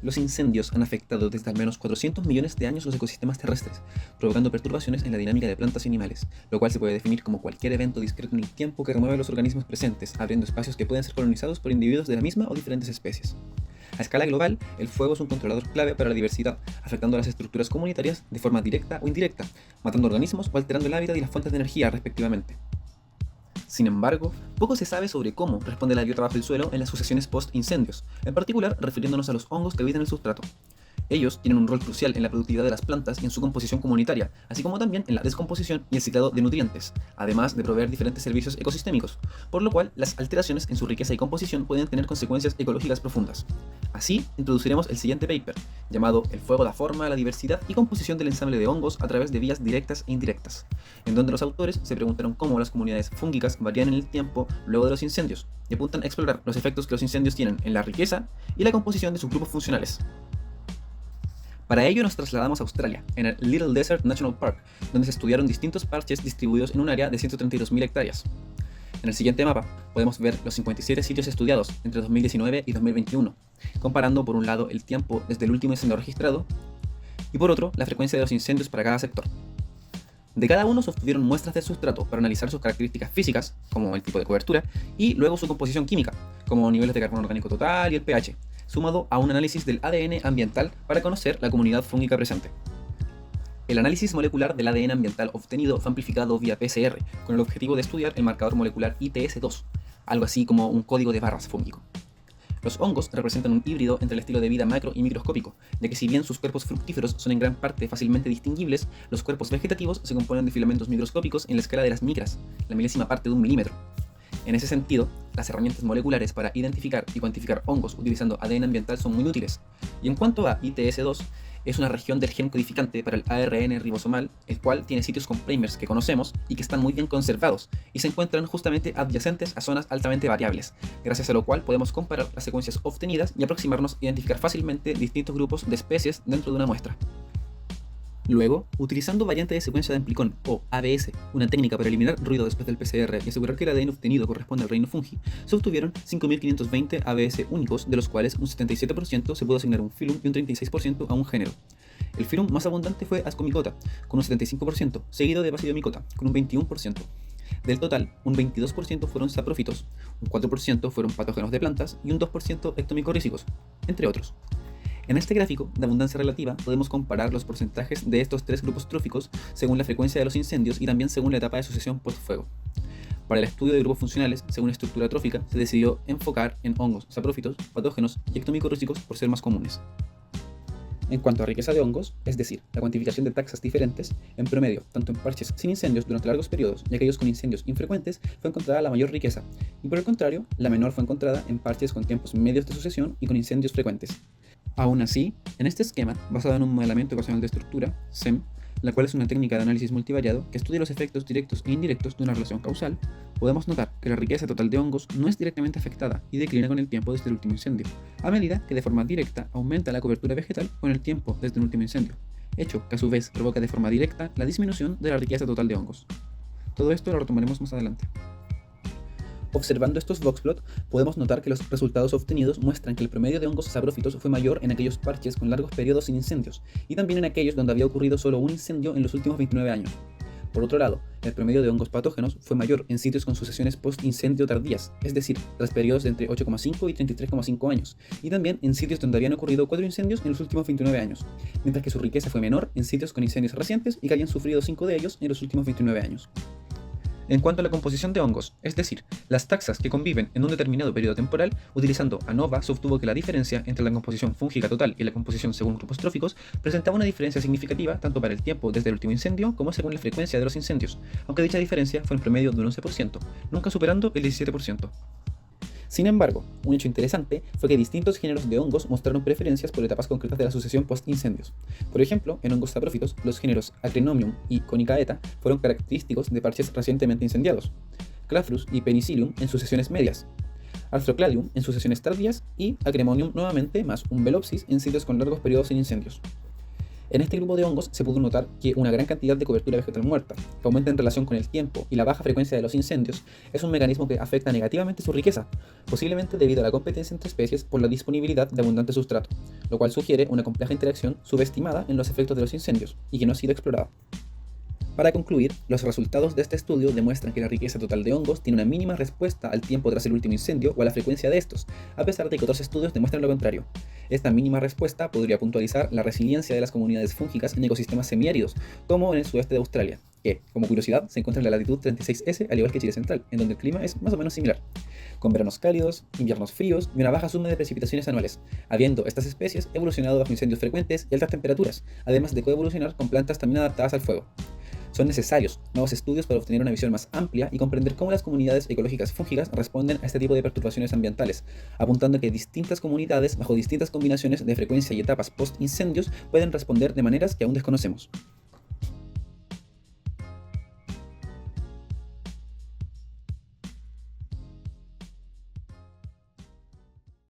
Los incendios han afectado desde al menos 400 millones de años los ecosistemas terrestres, provocando perturbaciones en la dinámica de plantas y animales, lo cual se puede definir como cualquier evento discreto en el tiempo que remueve a los organismos presentes, abriendo espacios que pueden ser colonizados por individuos de la misma o diferentes especies. A escala global, el fuego es un controlador clave para la diversidad, afectando a las estructuras comunitarias de forma directa o indirecta, matando organismos o alterando el hábitat y las fuentes de energía, respectivamente. Sin embargo, poco se sabe sobre cómo responde la biota bajo el suelo en las sucesiones post-incendios, en particular refiriéndonos a los hongos que habitan el sustrato. Ellos tienen un rol crucial en la productividad de las plantas y en su composición comunitaria, así como también en la descomposición y el ciclado de nutrientes, además de proveer diferentes servicios ecosistémicos, por lo cual las alteraciones en su riqueza y composición pueden tener consecuencias ecológicas profundas. Así, introduciremos el siguiente paper, llamado El fuego da forma a la diversidad y composición del ensamble de hongos a través de vías directas e indirectas, en donde los autores se preguntaron cómo las comunidades fúngicas varían en el tiempo luego de los incendios, y apuntan a explorar los efectos que los incendios tienen en la riqueza y la composición de sus grupos funcionales. Para ello nos trasladamos a Australia, en el Little Desert National Park, donde se estudiaron distintos parches distribuidos en un área de 132.000 hectáreas. En el siguiente mapa podemos ver los 57 sitios estudiados entre 2019 y 2021, comparando por un lado el tiempo desde el último incendio registrado y por otro la frecuencia de los incendios para cada sector. De cada uno se obtuvieron muestras del sustrato para analizar sus características físicas, como el tipo de cobertura, y luego su composición química, como niveles de carbono orgánico total y el pH, sumado a un análisis del ADN ambiental para conocer la comunidad fúngica presente. El análisis molecular del ADN ambiental obtenido fue amplificado vía PCR, con el objetivo de estudiar el marcador molecular ITS2, algo así como un código de barras fúngico. Los hongos representan un híbrido entre el estilo de vida macro y microscópico, ya que si bien sus cuerpos fructíferos son en gran parte fácilmente distinguibles, los cuerpos vegetativos se componen de filamentos microscópicos en la escala de las micras, la milésima parte de un milímetro. En ese sentido, las herramientas moleculares para identificar y cuantificar hongos utilizando ADN ambiental son muy útiles. Y en cuanto a ITS2, es una región del gen codificante para el ARN ribosomal, el cual tiene sitios con primers que conocemos y que están muy bien conservados, y se encuentran justamente adyacentes a zonas altamente variables, gracias a lo cual podemos comparar las secuencias obtenidas y aproximarnos a identificar fácilmente distintos grupos de especies dentro de una muestra. Luego, utilizando variante de secuencia de amplicón o ABS, una técnica para eliminar ruido después del PCR y asegurar que el ADN obtenido corresponde al reino fungi, se obtuvieron 5.520 ABS únicos, de los cuales un 77% se pudo asignar a un filum y un 36% a un género. El filum más abundante fue Ascomycota, con un 75%, seguido de Basidiomycota, con un 21%. Del total, un 22% fueron saprófitos, un 4% fueron patógenos de plantas y un 2% ectomicorrícicos, entre otros. En este gráfico de abundancia relativa podemos comparar los porcentajes de estos tres grupos tróficos según la frecuencia de los incendios y también según la etapa de sucesión post-fuego. Para el estudio de grupos funcionales, según estructura trófica, se decidió enfocar en hongos, saprófitos, patógenos y ectomicorrícicos por ser más comunes. En cuanto a riqueza de hongos, es decir, la cuantificación de taxas diferentes, en promedio, tanto en parches sin incendios durante largos periodos y aquellos con incendios infrecuentes, fue encontrada la mayor riqueza, y por el contrario, la menor fue encontrada en parches con tiempos medios de sucesión y con incendios frecuentes. Aún así, en este esquema, basado en un modelamiento ecuacional de estructura, SEM, la cual es una técnica de análisis multivariado que estudia los efectos directos e indirectos de una relación causal, podemos notar que la riqueza total de hongos no es directamente afectada y declina con el tiempo desde el último incendio, a medida que de forma directa aumenta la cobertura vegetal con el tiempo desde el último incendio, hecho que a su vez provoca de forma directa la disminución de la riqueza total de hongos. Todo esto lo retomaremos más adelante. Observando estos voxplot, podemos notar que los resultados obtenidos muestran que el promedio de hongos saprófitos fue mayor en aquellos parches con largos periodos sin incendios, y también en aquellos donde había ocurrido solo un incendio en los últimos 29 años. Por otro lado, el promedio de hongos patógenos fue mayor en sitios con sucesiones post-incendio tardías, es decir, tras periodos de entre 8,5 y 33,5 años, y también en sitios donde habían ocurrido 4 incendios en los últimos 29 años, mientras que su riqueza fue menor en sitios con incendios recientes y que habían sufrido 5 de ellos en los últimos 29 años. En cuanto a la composición de hongos, es decir, las taxas que conviven en un determinado periodo temporal, utilizando ANOVA se obtuvo que la diferencia entre la composición fúngica total y la composición según grupos tróficos presentaba una diferencia significativa tanto para el tiempo desde el último incendio como según la frecuencia de los incendios, aunque dicha diferencia fue en promedio de un 11%, nunca superando el 17%. Sin embargo, un hecho interesante fue que distintos géneros de hongos mostraron preferencias por etapas concretas de la sucesión post-incendios. Por ejemplo, en hongos saprófitos, los géneros Acrenomium y Conicaeta fueron característicos de parches recientemente incendiados, Claphrus y Penicillium en sucesiones medias, Arthrocladium en sucesiones tardías y Acremonium nuevamente más Umbellopsis en sitios con largos periodos sin incendios. En este grupo de hongos se pudo notar que una gran cantidad de cobertura vegetal muerta, que aumenta en relación con el tiempo y la baja frecuencia de los incendios, es un mecanismo que afecta negativamente su riqueza, posiblemente debido a la competencia entre especies por la disponibilidad de abundante sustrato, lo cual sugiere una compleja interacción subestimada en los efectos de los incendios y que no ha sido explorada. Para concluir, los resultados de este estudio demuestran que la riqueza total de hongos tiene una mínima respuesta al tiempo tras el último incendio o a la frecuencia de estos, a pesar de que otros estudios demuestran lo contrario. Esta mínima respuesta podría puntualizar la resiliencia de las comunidades fúngicas en ecosistemas semiáridos, como en el sudeste de Australia, que, como curiosidad, se encuentra en la latitud 36S, al igual que Chile Central, en donde el clima es más o menos similar, con veranos cálidos, inviernos fríos y una baja suma de precipitaciones anuales, habiendo estas especies evolucionado bajo incendios frecuentes y altas temperaturas, además de coevolucionar con plantas también adaptadas al fuego. Son necesarios nuevos estudios para obtener una visión más amplia y comprender cómo las comunidades ecológicas fúngicas responden a este tipo de perturbaciones ambientales, apuntando a que distintas comunidades, bajo distintas combinaciones de frecuencia y etapas post-incendios, pueden responder de maneras que aún desconocemos.